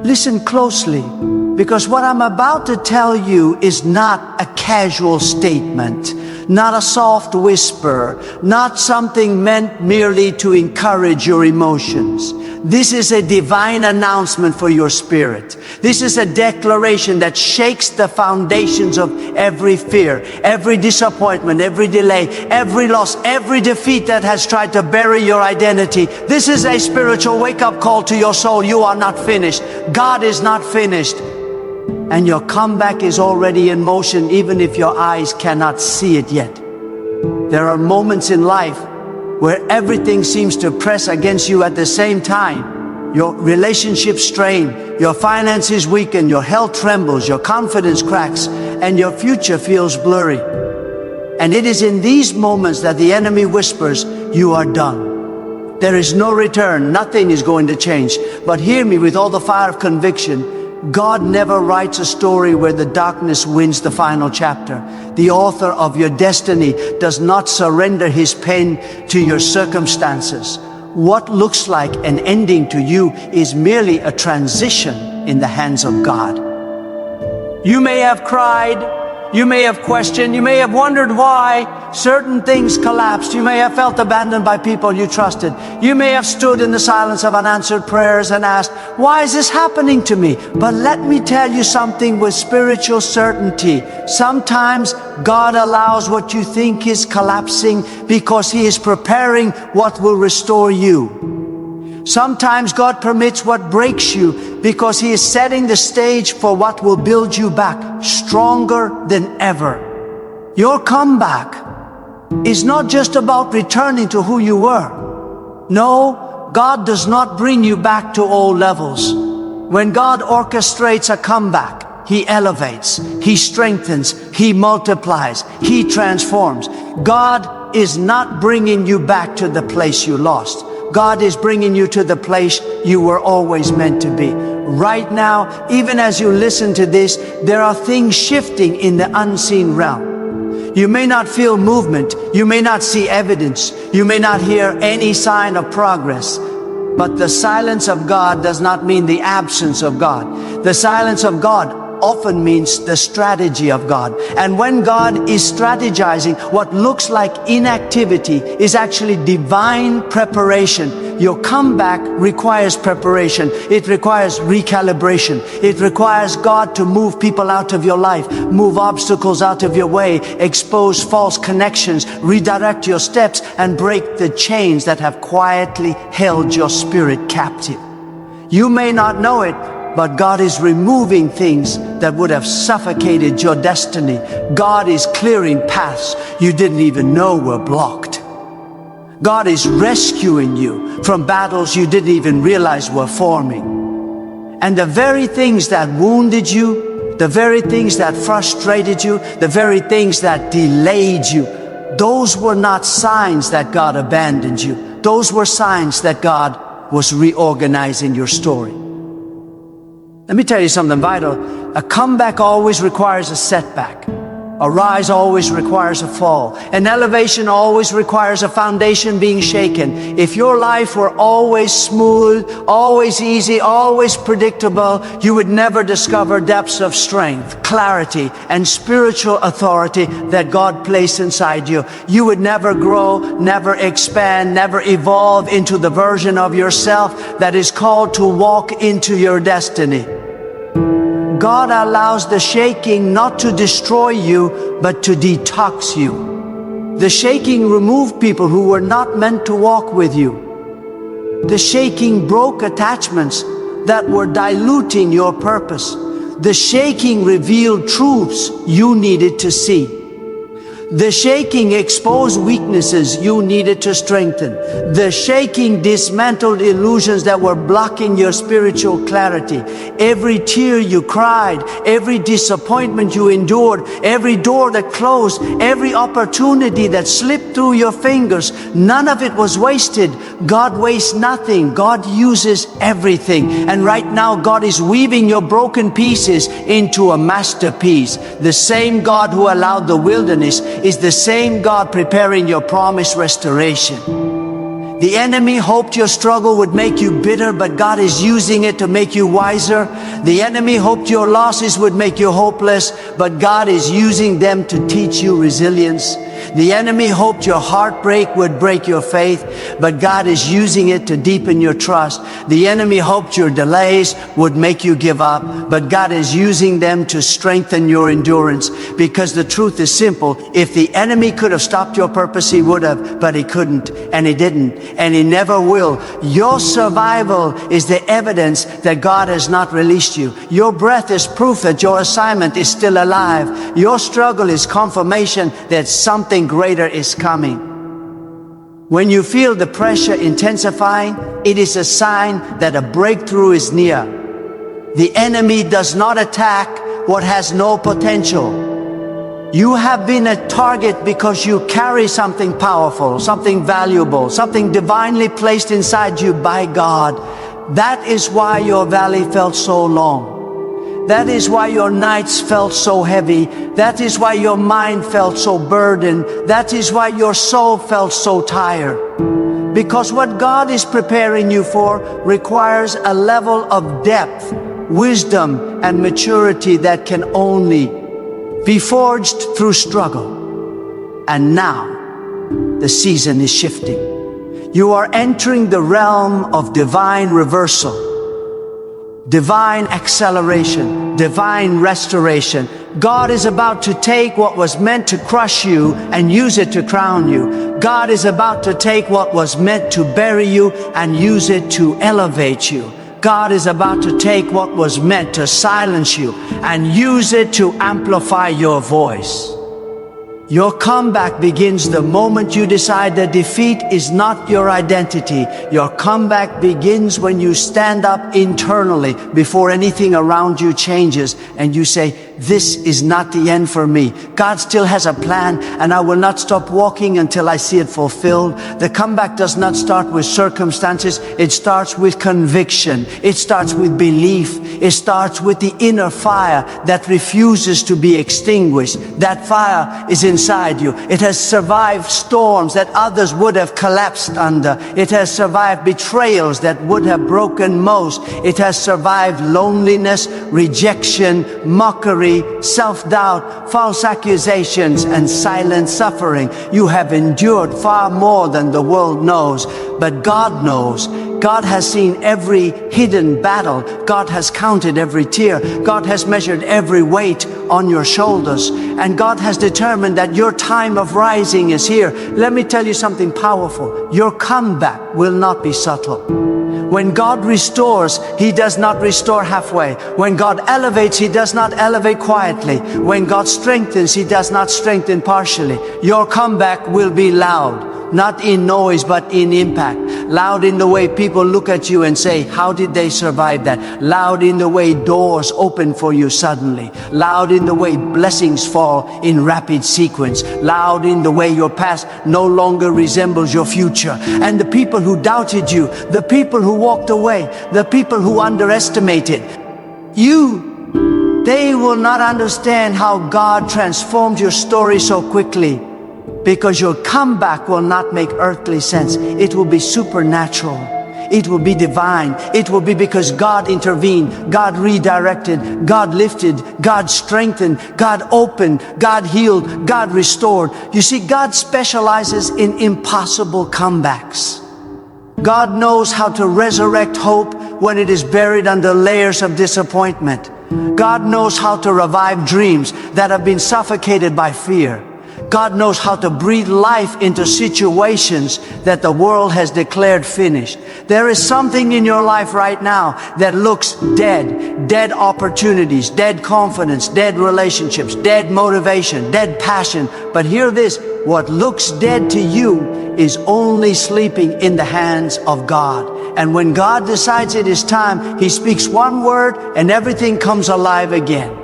listen closely, because what I'm about to tell you is not a casual statement, not a soft whisper, not something meant merely to encourage your emotions. This is a divine announcement for your spirit. This is a declaration that shakes the foundations of every fear, every disappointment, every delay, every loss, every defeat that has tried to bury your identity. This is a spiritual wake-up call to your soul. You are not finished. God is not finished. And your comeback is already in motion, even if your eyes cannot see it yet. There are moments in life where everything seems to press against you at the same time. Your relationships strain, your finances weaken, your health trembles, your confidence cracks, and your future feels blurry. And it is in these moments that the enemy whispers, you are done. There is no return, nothing is going to change. But hear me with all the fire of conviction. God never writes a story where the darkness wins the final chapter. The author of your destiny does not surrender his pen to your circumstances. What looks like an ending to you is merely a transition in the hands of God. You may have cried, you may have questioned, you may have wondered why certain things collapsed. You may have felt abandoned by people you trusted. You may have stood in the silence of unanswered prayers and asked, why is this happening to me? But let me tell you something with spiritual certainty. Sometimes God allows what you think is collapsing because He is preparing what will restore you. Sometimes God permits what breaks you because He is setting the stage for what will build you back stronger than ever. Your comeback is not just about returning to who you were. No, God does not bring you back to old levels. When God orchestrates a comeback, He elevates, He strengthens, He multiplies, He transforms. God is not bringing you back to the place you lost. God is bringing you to the place you were always meant to be. Right now, even as you listen to this, there are things shifting in the unseen realm. You may not feel movement, you may not see evidence, you may not hear any sign of progress, but the silence of God does not mean the absence of God. The silence of God often means the strategy of God. And when God is strategizing, what looks like inactivity is actually divine preparation. Your comeback requires preparation. It requires recalibration. It requires God to move people out of your life, move obstacles out of your way, expose false connections, redirect your steps, and break the chains that have quietly held your spirit captive. You may not know it, but God is removing things that would have suffocated your destiny. God is clearing paths you didn't even know were blocked. God is rescuing you from battles you didn't even realize were forming. And the very things that wounded you, the very things that frustrated you, the very things that delayed you, those were not signs that God abandoned you. Those were signs that God was reorganizing your story. Let me tell you something vital. A comeback always requires a setback. A rise always requires a fall. An elevation always requires a foundation being shaken. If your life were always smooth, always easy, always predictable, you would never discover depths of strength, clarity, and spiritual authority that God placed inside you. You would never grow, never expand, never evolve into the version of yourself that is called to walk into your destiny. God allows the shaking not to destroy you, but to detox you. The shaking removed people who were not meant to walk with you. The shaking broke attachments that were diluting your purpose. The shaking revealed truths you needed to see. The shaking exposed weaknesses you needed to strengthen. The shaking dismantled illusions that were blocking your spiritual clarity. Every tear you cried, every disappointment you endured, every door that closed, every opportunity that slipped through your fingers, none of it was wasted. God wastes nothing. God uses everything. And right now, God is weaving your broken pieces into a masterpiece. The same God who allowed the wilderness is the same God preparing your promised restoration. The enemy hoped your struggle would make you bitter, but God is using it to make you wiser. The enemy hoped your losses would make you hopeless, but God is using them to teach you resilience. The enemy hoped your heartbreak would break your faith, but God is using it to deepen your trust. The enemy hoped your delays would make you give up, but God is using them to strengthen your endurance. Because the truth is simple: if the enemy could have stopped your purpose, he would have, but he couldn't, and he didn't, and he never will. Your survival is the evidence that God has not released you. Your breath is proof that your assignment is still alive. Your struggle is confirmation that something greater is coming. When you feel the pressure intensifying, it is a sign that a breakthrough is near. The enemy does not attack what has no potential. You have been a target because you carry something powerful, something valuable, something divinely placed inside you by God. That is why your valley felt so long. That is why your nights felt so heavy. That is why your mind felt so burdened. That is why your soul felt so tired. Because what God is preparing you for requires a level of depth, wisdom, and maturity that can only be forged through struggle. And now, the season is shifting. You are entering the realm of divine reversal, divine acceleration, divine restoration. God is about to take what was meant to crush you and use it to crown you. God is about to take what was meant to bury you and use it to elevate you. God is about to take what was meant to silence you and use it to amplify your voice. Your comeback begins the moment you decide that defeat is not your identity. Your comeback begins when you stand up internally before anything around you changes and you say, this is not the end for me. God still has a plan, and I will not stop walking until I see it fulfilled. The comeback does not start with circumstances. It starts with conviction. It starts with belief. It starts with the inner fire that refuses to be extinguished. That fire is inside you. It has survived storms that others would have collapsed under. It has survived betrayals that would have broken most. It has survived loneliness, rejection, mockery, self-doubt, false accusations, and silent suffering. You have endured far more than the world knows, but God knows. God has seen every hidden battle. God has counted every tear. God has measured every weight on your shoulders. And God has determined that your time of rising is here. Let me tell you something powerful. Your comeback will not be subtle. When God restores, He does not restore halfway. When God elevates, He does not elevate quietly. When God strengthens, He does not strengthen partially. Your comeback will be loud, not in noise, but in impact. Loud in the way people look at you and say, how did they survive that? Loud in the way doors open for you suddenly. Loud in the way blessings fall in rapid sequence. Loud in the way your past no longer resembles your future. And the people who doubted you, the people who walked away, the people who underestimated you, they will not understand how God transformed your story so quickly. Because your comeback will not make earthly sense. It will be supernatural. It will be divine. It will be because God intervened, God redirected, God lifted, God strengthened, God opened, God healed, God restored. You see, God specializes in impossible comebacks. God knows how to resurrect hope when it is buried under layers of disappointment. God knows how to revive dreams that have been suffocated by fear. God knows how to breathe life into situations that the world has declared finished. There is something in your life right now that looks dead. Dead opportunities, dead confidence, dead relationships, dead motivation, dead passion. But hear this, what looks dead to you is only sleeping in the hands of God. And when God decides it is time, He speaks one word and everything comes alive again.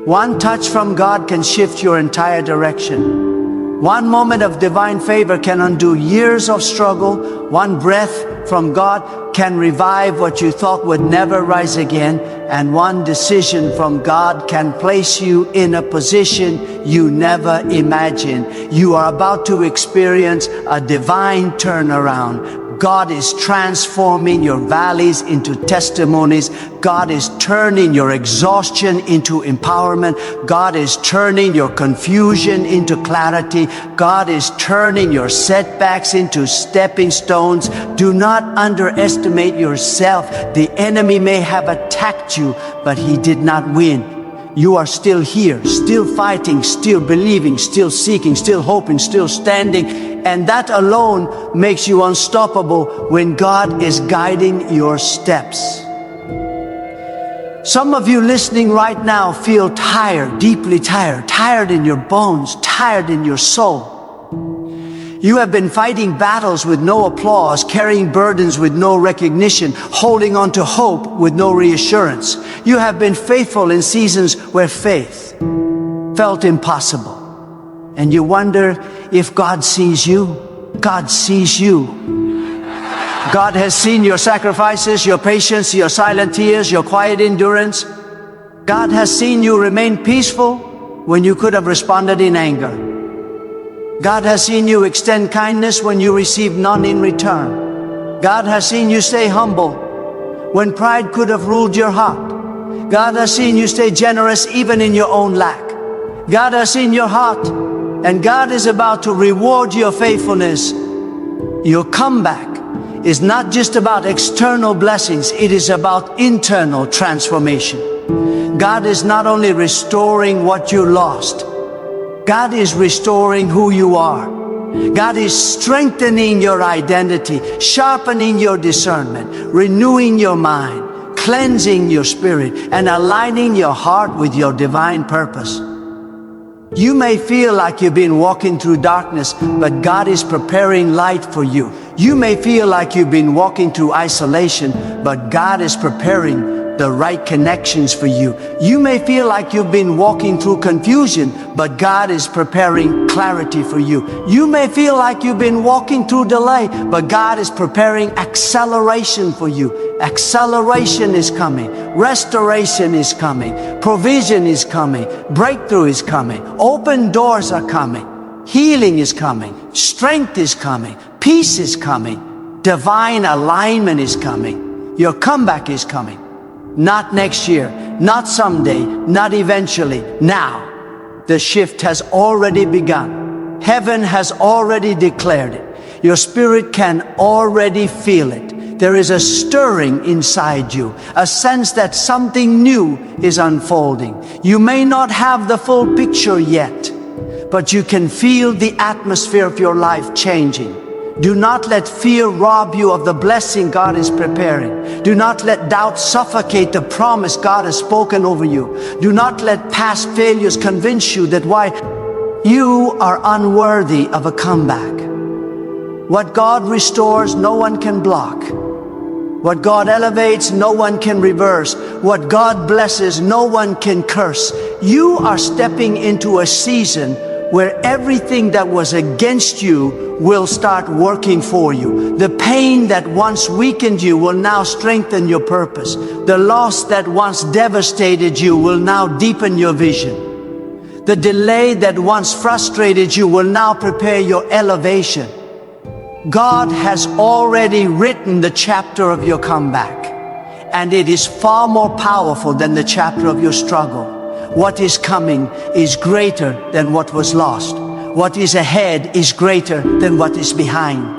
One touch from God can shift your entire direction. One moment of divine favor can undo years of struggle. One breath from God can revive what you thought would never rise again. And one decision from God can place you in a position you never imagined. You are about to experience a divine turnaround. God is transforming your valleys into testimonies. God is turning your exhaustion into empowerment. God is turning your confusion into clarity. God is turning your setbacks into stepping stones. Do not underestimate yourself. The enemy may have attacked you, but he did not win. You are still here, still fighting, still believing, still seeking, still hoping, still standing. And that alone makes you unstoppable when God is guiding your steps. Some of you listening right now feel tired, deeply tired, tired in your bones, tired in your soul. You have been fighting battles with no applause, carrying burdens with no recognition, holding on to hope with no reassurance. You have been faithful in seasons where faith felt impossible. And you wonder if God sees you. God sees you. God has seen your sacrifices, your patience, your silent tears, your quiet endurance. God has seen you remain peaceful when you could have responded in anger. God has seen you extend kindness when you received none in return. God has seen you stay humble when pride could have ruled your heart. God has seen you stay generous even in your own lack. God has seen your heart, and God is about to reward your faithfulness. Your comeback is not just about external blessings, it is about internal transformation. God is not only restoring what you lost, God is restoring who you are. God is strengthening your identity, sharpening your discernment, renewing your mind, cleansing your spirit, and aligning your heart with your divine purpose. You may feel like you've been walking through darkness, but God is preparing light for you. You may feel like you've been walking through isolation, but God is preparing the right connections for you. You may feel like you've been walking through confusion, but God is preparing clarity for you. You may feel like you've been walking through delay, but God is preparing acceleration for you. Acceleration is coming. Restoration is coming. Provision is coming. Breakthrough is coming. Open doors are coming. Healing is coming. Strength is coming. Peace is coming. Divine alignment is coming. Your comeback is coming. Not next year, not someday, not eventually, now. The shift has already begun. Heaven has already declared it. Your spirit can already feel it. There is a stirring inside you, a sense that something new is unfolding. You may not have the full picture yet, but you can feel the atmosphere of your life changing. Do not let fear rob you of the blessing God is preparing. Do not let doubt suffocate the promise God has spoken over you. Do not let past failures convince you that you are unworthy of a comeback. What God restores, no one can block. What God elevates, no one can reverse. What God blesses, no one can curse. You are stepping into a season where everything that was against you will start working for you. The pain that once weakened you will now strengthen your purpose. The loss that once devastated you will now deepen your vision. The delay that once frustrated you will now prepare your elevation. God has already written the chapter of your comeback, and it is far more powerful than the chapter of your struggle. What is coming is greater than what was lost. What is ahead is greater than what is behind.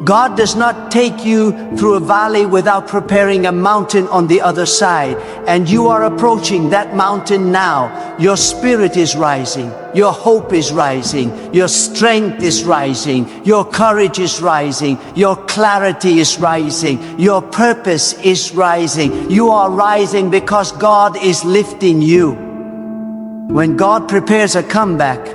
God does not take you through a valley without preparing a mountain on the other side. And you are approaching that mountain now. Your spirit is rising. Your hope is rising. Your strength is rising. Your courage is rising. Your clarity is rising. Your purpose is rising. You are rising because God is lifting you. When God prepares a comeback,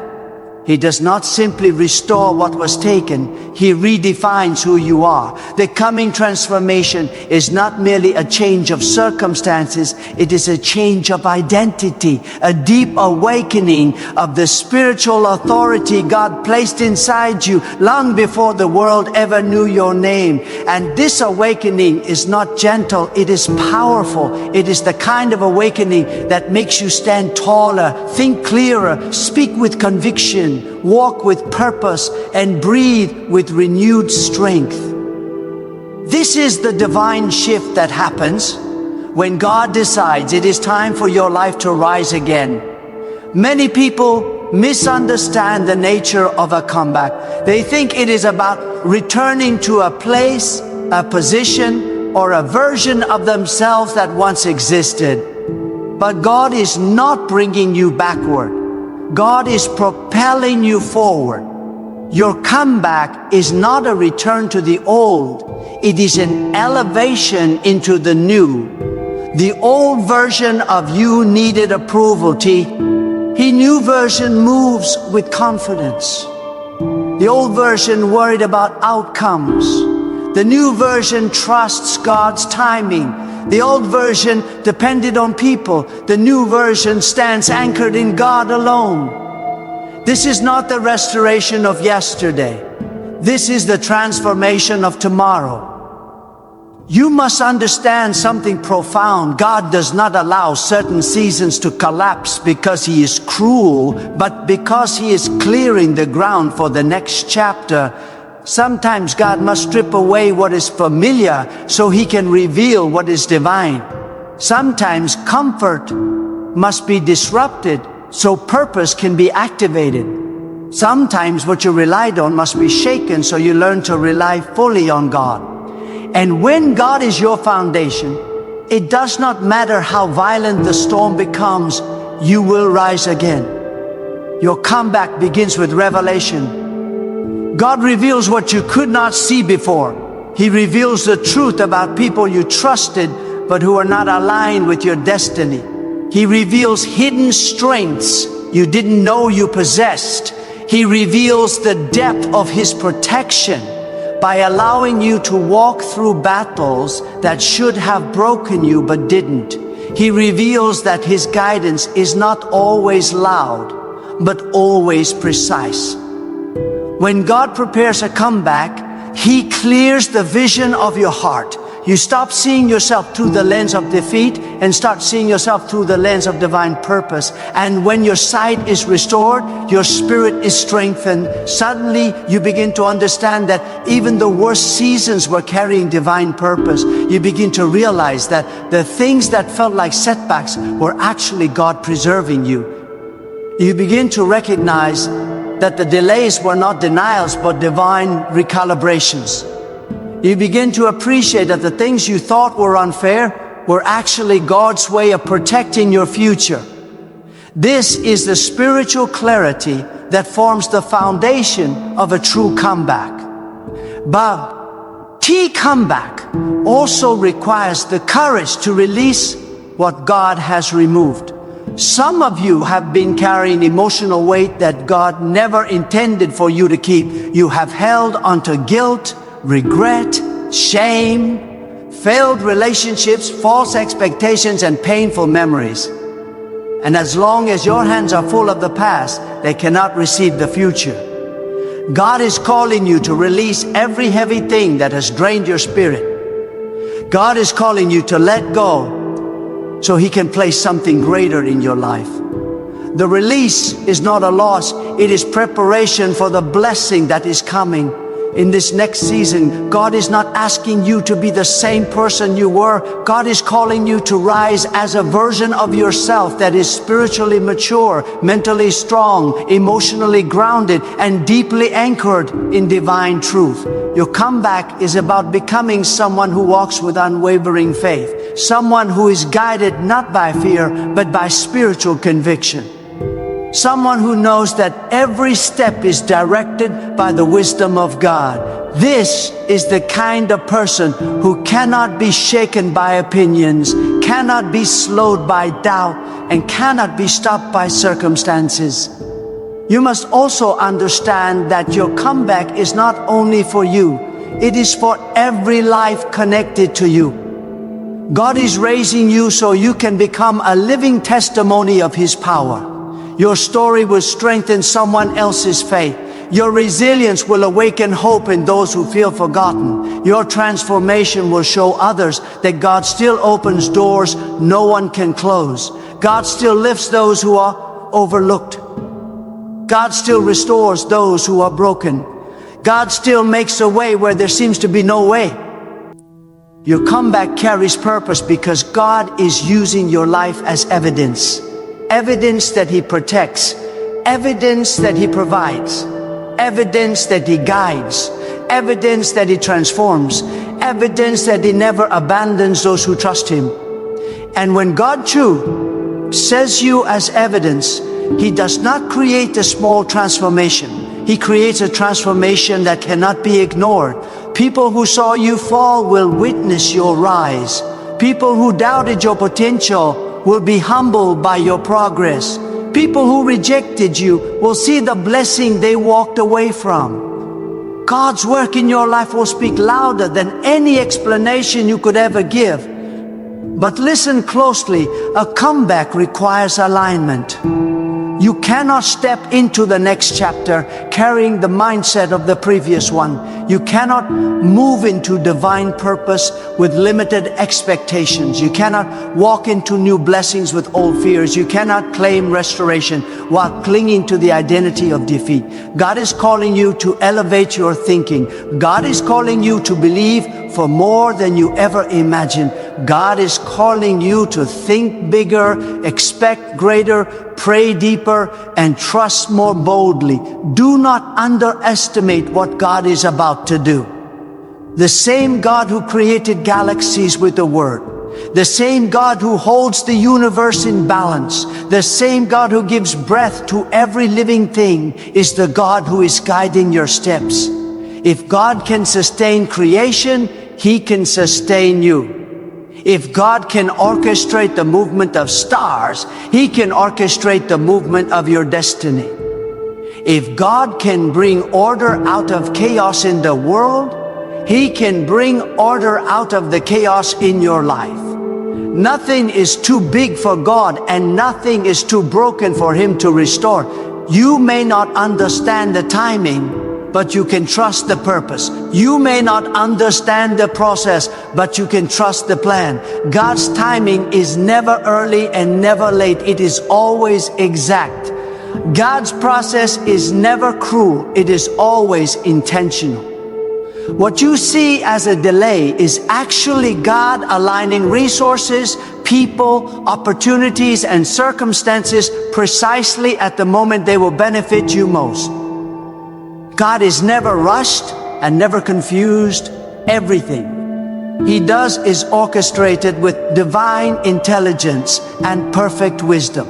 He does not simply restore what was taken, He redefines who you are. The coming transformation is not merely a change of circumstances, it is a change of identity, a deep awakening of the spiritual authority God placed inside you long before the world ever knew your name. And this awakening is not gentle, it is powerful. It is the kind of awakening that makes you stand taller, think clearer, speak with conviction, walk with purpose, and breathe with renewed strength. This is the divine shift that happens when God decides it is time for your life to rise again. Many people misunderstand the nature of a comeback. They think it is about returning to a place, a position, or a version of themselves that once existed. But God is not bringing you backward. God is propelling you forward. Your comeback is not a return to the old. It is an elevation into the new. The old version of you needed approval. He new version moves with confidence. The old version worried about outcomes. The new version trusts God's timing. The old version depended on people. The new version stands anchored in God alone. This is not the restoration of yesterday. This is the transformation of tomorrow. You must understand something profound. God does not allow certain seasons to collapse because He is cruel, but because He is clearing the ground for the next chapter. Sometimes God must strip away what is familiar so He can reveal what is divine. Sometimes comfort must be disrupted so purpose can be activated. Sometimes what you relied on must be shaken so you learn to rely fully on God. And when God is your foundation, it does not matter how violent the storm becomes, you will rise again. Your comeback begins with revelation. God reveals what you could not see before. He reveals the truth about people you trusted but who are not aligned with your destiny. He reveals hidden strengths you didn't know you possessed. He reveals the depth of His protection by allowing you to walk through battles that should have broken you but didn't. He reveals that His guidance is not always loud but always precise. When God prepares a comeback, He clears the vision of your heart. You stop seeing yourself through the lens of defeat and start seeing yourself through the lens of divine purpose. And when your sight is restored, your spirit is strengthened. Suddenly, you begin to understand that even the worst seasons were carrying divine purpose. You begin to realize that the things that felt like setbacks were actually God preserving you. You begin to recognize that the delays were not denials but divine recalibrations. You begin to appreciate that the things you thought were unfair were actually God's way of protecting your future. This is the spiritual clarity that forms the foundation of a true comeback. But comeback also requires the courage to release what God has removed. Some of you have been carrying emotional weight that God never intended for you to keep. You have held onto guilt, regret, shame, failed relationships, false expectations, and painful memories. And as long as your hands are full of the past, they cannot receive the future. God is calling you to release every heavy thing that has drained your spirit. God is calling you to let go so He can place something greater in your life. The release is not a loss, it is preparation for the blessing that is coming. In this next season, God is not asking you to be the same person you were. God is calling you to rise as a version of yourself that is spiritually mature, mentally strong, emotionally grounded, and deeply anchored in divine truth. Your comeback is about becoming someone who walks with unwavering faith, someone who is guided not by fear, but by spiritual conviction. Someone who knows that every step is directed by the wisdom of God. This is the kind of person who cannot be shaken by opinions, cannot be slowed by doubt, and cannot be stopped by circumstances. You must also understand that your comeback is not only for you, it is for every life connected to you. God is raising you so you can become a living testimony of His power. Your story will strengthen someone else's faith. Your resilience will awaken hope in those who feel forgotten. Your transformation will show others that God still opens doors no one can close. God still lifts those who are overlooked. God still restores those who are broken. God still makes a way where there seems to be no way. Your comeback carries purpose because God is using your life as evidence. Evidence that He protects. Evidence that He provides. Evidence that He guides. Evidence that He transforms. Evidence that He never abandons those who trust Him. And when God too says you as evidence, He does not create a small transformation. He creates a transformation that cannot be ignored. People who saw you fall will witness your rise. People who doubted your potential will be humbled by your progress. People who rejected you will see the blessing they walked away from. God's work in your life will speak louder than any explanation you could ever give. But listen closely, a comeback requires alignment. You cannot step into the next chapter carrying the mindset of the previous one. You cannot move into divine purpose with limited expectations. You cannot walk into new blessings with old fears. You cannot claim restoration while clinging to the identity of defeat. God is calling you to elevate your thinking. God is calling you to believe for more than you ever imagined. God is calling you to think bigger, expect greater, pray deeper, and trust more boldly. Do not underestimate what God is about to do. The same God who created galaxies with the Word, the same God who holds the universe in balance, the same God who gives breath to every living thing is the God who is guiding your steps. If God can sustain creation, He can sustain you. If God can orchestrate the movement of stars, He can orchestrate the movement of your destiny. If God can bring order out of chaos in the world, He can bring order out of the chaos in your life. Nothing is too big for God and nothing is too broken for Him to restore. You may not understand the timing, but you can trust the purpose. You may not understand the process, but you can trust the plan. God's timing is never early and never late. It is always exact. God's process is never cruel. It is always intentional. What you see as a delay is actually God aligning resources, people, opportunities, and circumstances precisely at the moment they will benefit you most. God is never rushed and never confused. Everything He does is orchestrated with divine intelligence and perfect wisdom.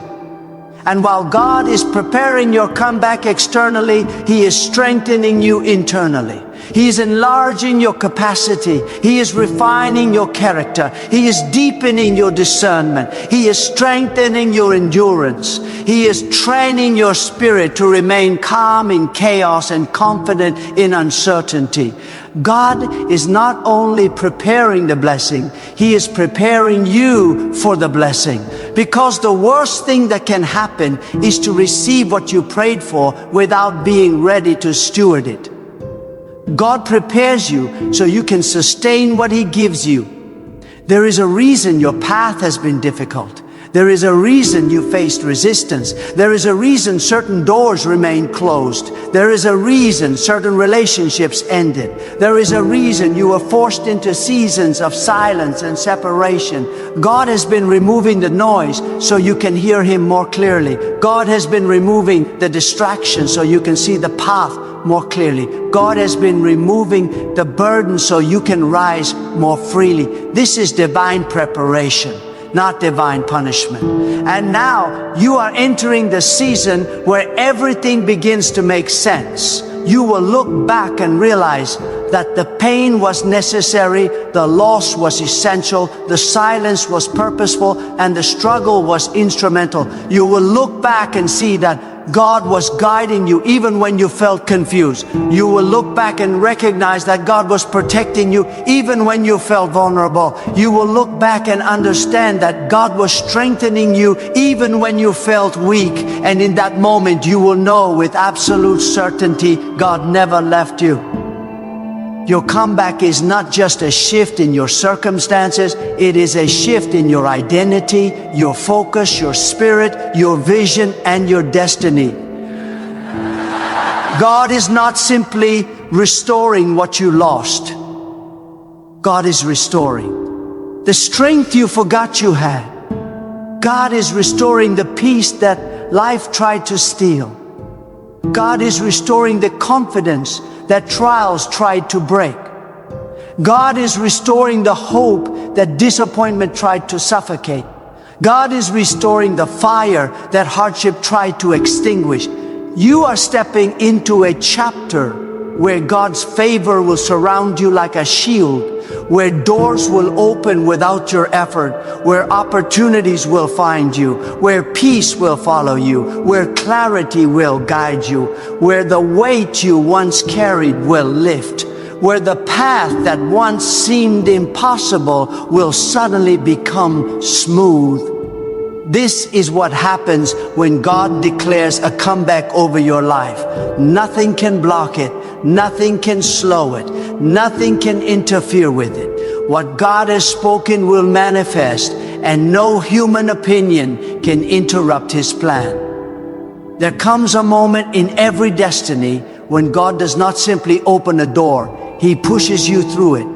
And while God is preparing your comeback externally, He is strengthening you internally. He is enlarging your capacity. He is refining your character. He is deepening your discernment. He is strengthening your endurance. He is training your spirit to remain calm in chaos and confident in uncertainty. God is not only preparing the blessing, He is preparing you for the blessing. Because the worst thing that can happen is to receive what you prayed for without being ready to steward it. God prepares you so you can sustain what He gives you. There is a reason your path has been difficult. There is a reason you faced resistance. There is a reason certain doors remain closed. There is a reason certain relationships ended. There is a reason you were forced into seasons of silence and separation. God has been removing the noise so you can hear Him more clearly. God has been removing the distractions so you can see the path more clearly. God has been removing the burden so you can rise more freely. This is divine preparation, not divine punishment. And now you are entering the season where everything begins to make sense. You will look back and realize that the pain was necessary, the loss was essential, the silence was purposeful, and the struggle was instrumental. You will look back and see that God was guiding you even when you felt confused. You will look back and recognize that God was protecting you even when you felt vulnerable. You will look back and understand that God was strengthening you even when you felt weak. And in that moment, you will know with absolute certainty, God never left you. Your comeback is not just a shift in your circumstances, it is a shift in your identity, your focus, your spirit, your vision, and your destiny. God is not simply restoring what you lost. God is restoring the strength you forgot you had. God is restoring the peace that life tried to steal. God is restoring the confidence that trials tried to break. God is restoring the hope that disappointment tried to suffocate. God is restoring the fire that hardship tried to extinguish. You are stepping into a chapter where God's favor will surround you like a shield, where doors will open without your effort, where opportunities will find you, where peace will follow you, where clarity will guide you, where the weight you once carried will lift, where the path that once seemed impossible will suddenly become smooth. This is what happens when God declares a comeback over your life. Nothing can block it. Nothing can slow it. Nothing can interfere with it. What God has spoken will manifest, and no human opinion can interrupt His plan. There comes a moment in every destiny when God does not simply open a door, He pushes you through it.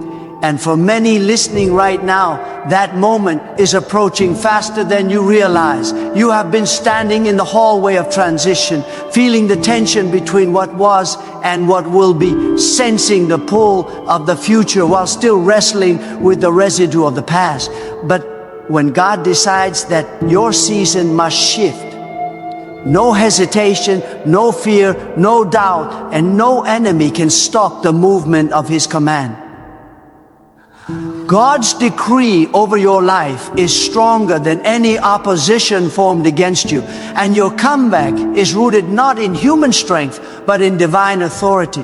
And for many listening right now, that moment is approaching faster than you realize. You have been standing in the hallway of transition, feeling the tension between what was and what will be, sensing the pull of the future while still wrestling with the residue of the past. But when God decides that your season must shift, no hesitation, no fear, no doubt, and no enemy can stop the movement of His command. God's decree over your life is stronger than any opposition formed against you, and your comeback is rooted not in human strength, but in divine authority.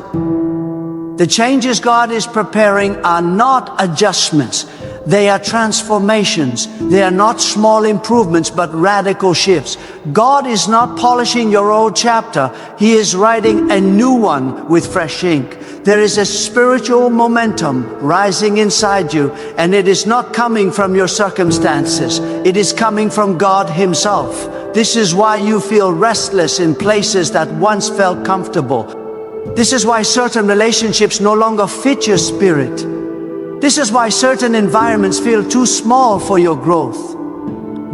The changes God is preparing are not adjustments. They are transformations. They are not small improvements, but radical shifts. God is not polishing your old chapter. He is writing a new one with fresh ink. There is a spiritual momentum rising inside you, and it is not coming from your circumstances. It is coming from God Himself. This is why you feel restless in places that once felt comfortable. This is why certain relationships no longer fit your spirit. This is why certain environments feel too small for your growth.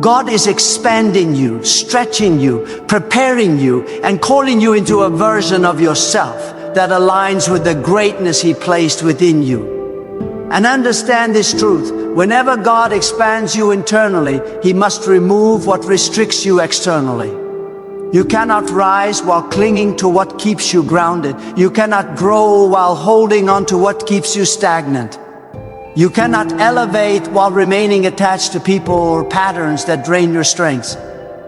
God is expanding you, stretching you, preparing you, and calling you into a version of yourself that aligns with the greatness He placed within you. And understand this truth: whenever God expands you internally, He must remove what restricts you externally. You cannot rise while clinging to what keeps you grounded. You cannot grow while holding on to what keeps you stagnant. You cannot elevate while remaining attached to people or patterns that drain your strengths.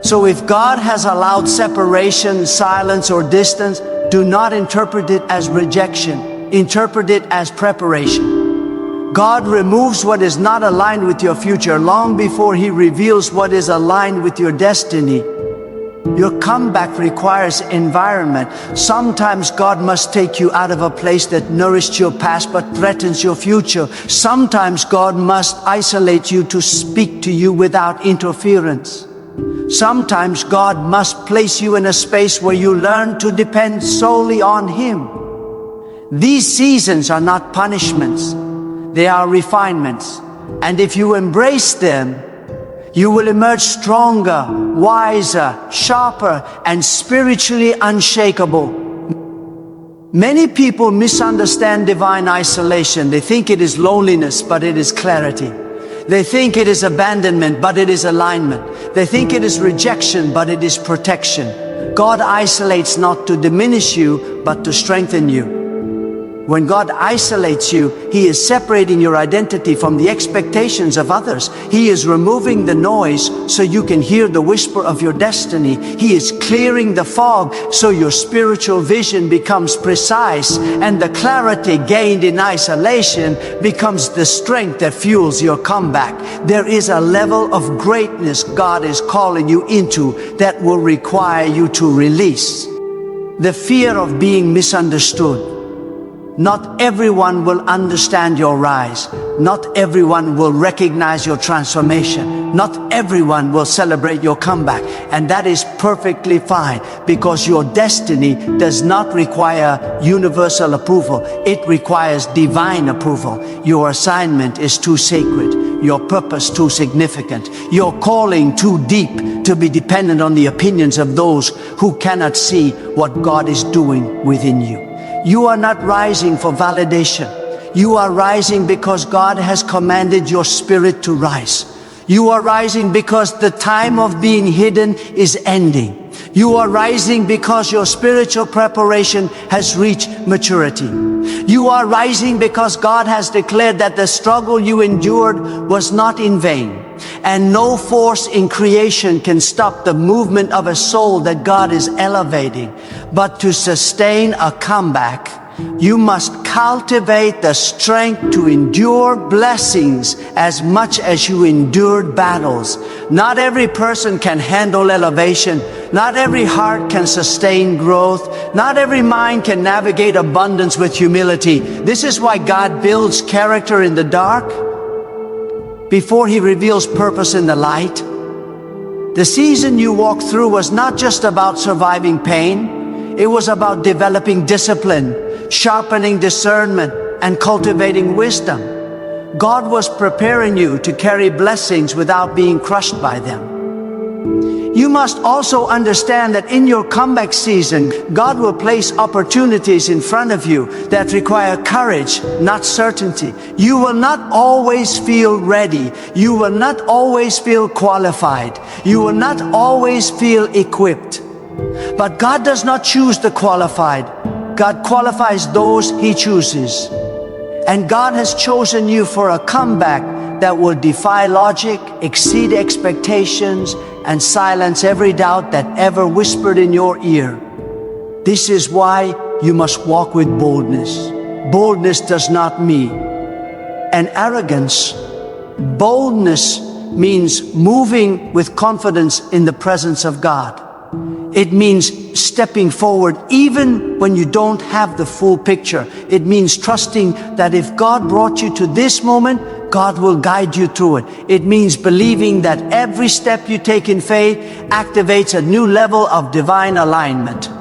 So if God has allowed separation, silence, or distance, do not interpret it as rejection. Interpret it as preparation. God removes what is not aligned with your future long before He reveals what is aligned with your destiny. Your comeback requires environment. Sometimes God must take you out of a place that nourished your past but threatens your future. Sometimes God must isolate you to speak to you without interference. Sometimes God must place you in a space where you learn to depend solely on Him. These seasons are not punishments. They are refinements. And if you embrace them, you will emerge stronger, wiser, sharper, and spiritually unshakable. Many people misunderstand divine isolation. They think it is loneliness, but it is clarity. They think it is abandonment, but it is alignment. They think it is rejection, but it is protection. God isolates not to diminish you, but to strengthen you. When God isolates you, He is separating your identity from the expectations of others. He is removing the noise so you can hear the whisper of your destiny. He is clearing the fog so your spiritual vision becomes precise, and the clarity gained in isolation becomes the strength that fuels your comeback. There is a level of greatness God is calling you into that will require you to release the fear of being misunderstood. Not everyone will understand your rise. Not everyone will recognize your transformation. Not everyone will celebrate your comeback. And that is perfectly fine, because your destiny does not require universal approval. It requires divine approval. Your assignment is too sacred. Your purpose too significant. Your calling too deep to be dependent on the opinions of those who cannot see what God is doing within you. You are not rising for validation. You are rising because God has commanded your spirit to rise. You are rising because the time of being hidden is ending. You are rising because your spiritual preparation has reached maturity. You are rising because God has declared that the struggle you endured was not in vain. And no force in creation can stop the movement of a soul that God is elevating. But to sustain a comeback, you must cultivate the strength to endure blessings as much as you endured battles. Not every person can handle elevation. Not every heart can sustain growth. Not every mind can navigate abundance with humility. This is why God builds character in the dark before He reveals purpose in the light. The season you walked through was not just about surviving pain. It was about developing discipline, sharpening discernment, and cultivating wisdom. God was preparing you to carry blessings without being crushed by them. You must also understand that in your comeback season, God will place opportunities in front of you that require courage, not certainty. You will not always feel ready. You will not always feel qualified. You will not always feel equipped. But God does not choose the qualified. God qualifies those He chooses. And God has chosen you for a comeback that will defy logic, exceed expectations, and silence every doubt that ever whispered in your ear. This is why you must walk with boldness. Boldness does not mean an arrogance. Boldness means moving with confidence in the presence of God. It means stepping forward even when you don't have the full picture. It means trusting that if God brought you to this moment, God will guide you through it. It means believing that every step you take in faith activates a new level of divine alignment.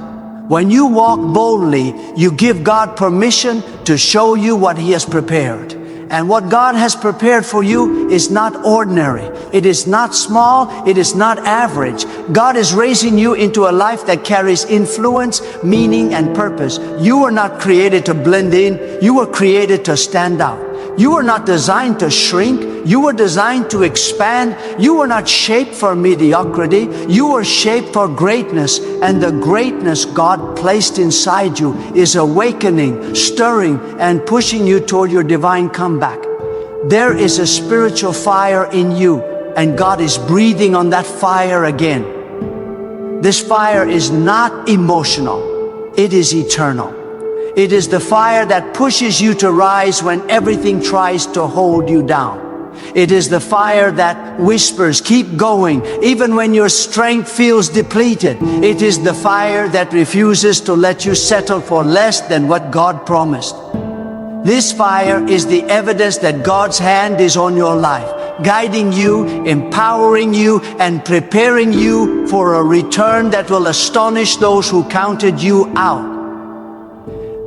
When you walk boldly, you give God permission to show you what He has prepared. And what God has prepared for you is not ordinary. It is not small. It is not average. God is raising you into a life that carries influence, meaning, and purpose. You were not created to blend in. You were created to stand out. You were not designed to shrink. You were designed to expand. You were not shaped for mediocrity. You were shaped for greatness. And the greatness God placed inside you is awakening, stirring, and pushing you toward your divine comeback. There is a spiritual fire in you, and God is breathing on that fire again. This fire is not emotional. It is eternal. It is the fire that pushes you to rise when everything tries to hold you down. It is the fire that whispers, keep going, even when your strength feels depleted. It is the fire that refuses to let you settle for less than what God promised. This fire is the evidence that God's hand is on your life, guiding you, empowering you, and preparing you for a return that will astonish those who counted you out.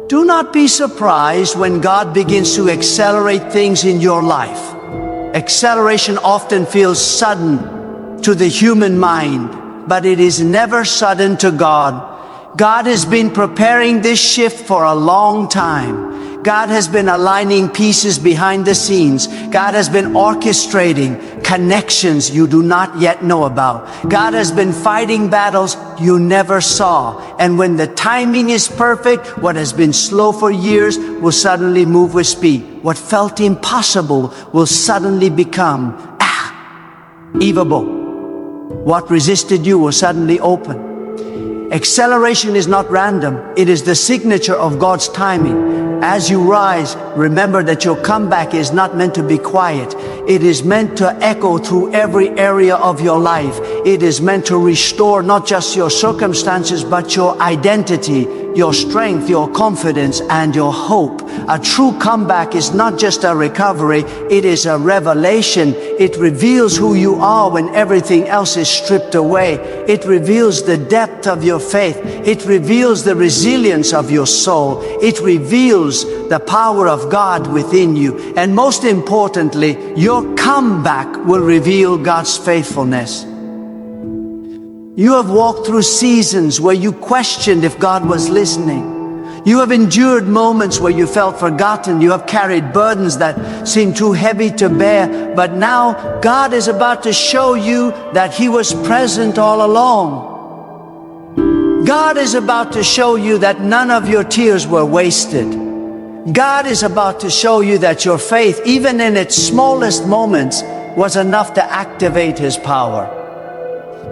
Do not be surprised when God begins to accelerate things in your life. Acceleration often feels sudden to the human mind, but it is never sudden to God. God has been preparing this shift for a long time. God has been aligning pieces behind the scenes. God has been orchestrating, connections you do not yet know about. God has been fighting battles you never saw. And when the timing is perfect, what has been slow for years will suddenly move with speed. What felt impossible will suddenly become achievable. What resisted you will suddenly open. Acceleration is not random. It is the signature of God's timing. As you rise, remember that your comeback is not meant to be quiet. It is meant to echo through every area of your life. It is meant to restore not just your circumstances, but your identity, your strength, your confidence, and your hope. A true comeback is not just a recovery, it is a revelation. It reveals who you are when everything else is stripped away. It reveals the depth of your faith. It reveals the resilience of your soul. It reveals the power of God within you. And most importantly, your comeback will reveal God's faithfulness. You have walked through seasons where you questioned if God was listening. You have endured moments where you felt forgotten. You have carried burdens that seemed too heavy to bear. But now God is about to show you that He was present all along. God is about to show you that none of your tears were wasted. God is about to show you that your faith, even in its smallest moments, was enough to activate His power.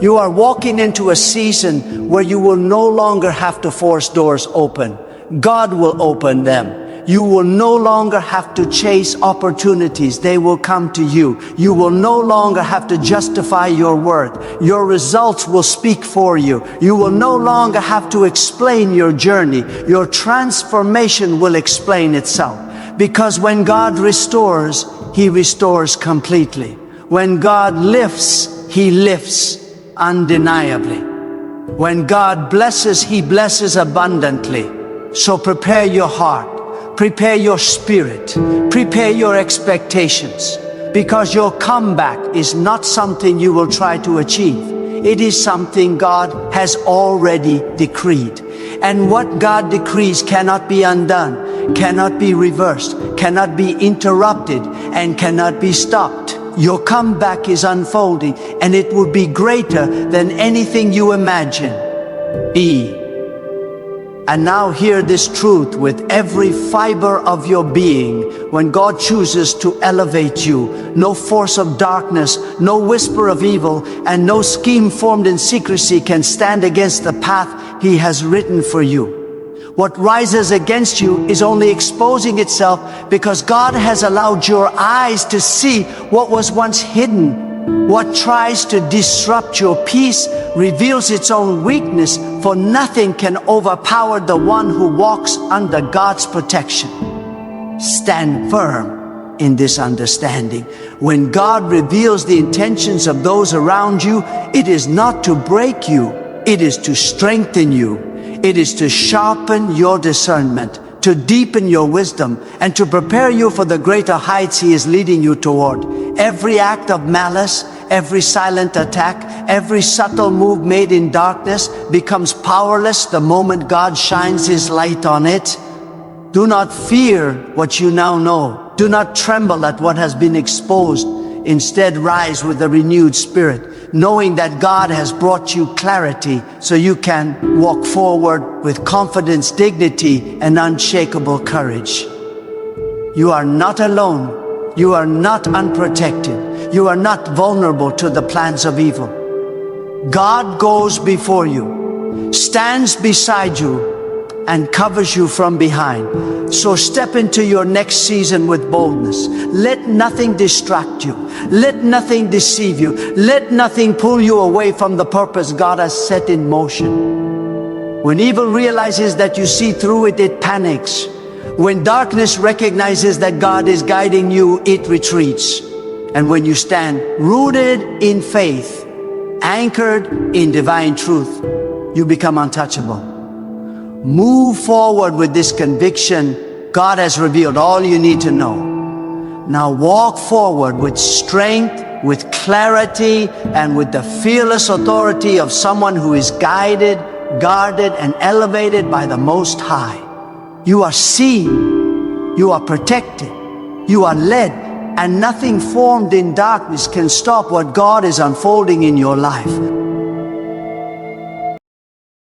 You are walking into a season where you will no longer have to force doors open. God will open them. You will no longer have to chase opportunities. They will come to you. You will no longer have to justify your worth. Your results will speak for you. You will no longer have to explain your journey. Your transformation will explain itself. Because when God restores, He restores completely. When God lifts, He lifts undeniably. When God blesses, He blesses abundantly. So prepare your heart. Prepare your spirit, prepare your expectations, because your comeback is not something you will try to achieve. It is something God has already decreed. And what God decrees cannot be undone, cannot be reversed, cannot be interrupted, and cannot be stopped. Your comeback is unfolding, and it will be greater than anything you imagine. And now hear this truth with every fiber of your being. When God chooses to elevate you, no force of darkness, no whisper of evil, and no scheme formed in secrecy can stand against the path He has written for you. What rises against you is only exposing itself because God has allowed your eyes to see what was once hidden. What tries to disrupt your peace reveals its own weakness, for nothing can overpower the one who walks under God's protection. Stand firm in this understanding. When God reveals the intentions of those around you, it is not to break you, it is to strengthen you. It is to sharpen your discernment, to deepen your wisdom, and to prepare you for the greater heights He is leading you toward. Every act of malice, every silent attack, every subtle move made in darkness becomes powerless the moment God shines His light on it. Do not fear what you now know. Do not tremble at what has been exposed. Instead, rise with a renewed spirit, knowing that God has brought you clarity so you can walk forward with confidence, dignity, and unshakable courage. You are not alone. You are not unprotected. You are not vulnerable to the plans of evil. God goes before you, stands beside you, and covers you from behind. So step into your next season with boldness. Let nothing distract you. Let nothing deceive you. Let nothing pull you away from the purpose God has set in motion. When evil realizes that you see through it, it panics. When darkness recognizes that God is guiding you, it retreats. And when you stand rooted in faith, anchored in divine truth, you become untouchable. Move forward with this conviction. God has revealed all you need to know. Now walk forward with strength, with clarity, and with the fearless authority of someone who is guided, guarded, and elevated by the Most High. You are seen, you are protected, you are led, and nothing formed in darkness can stop what God is unfolding in your life.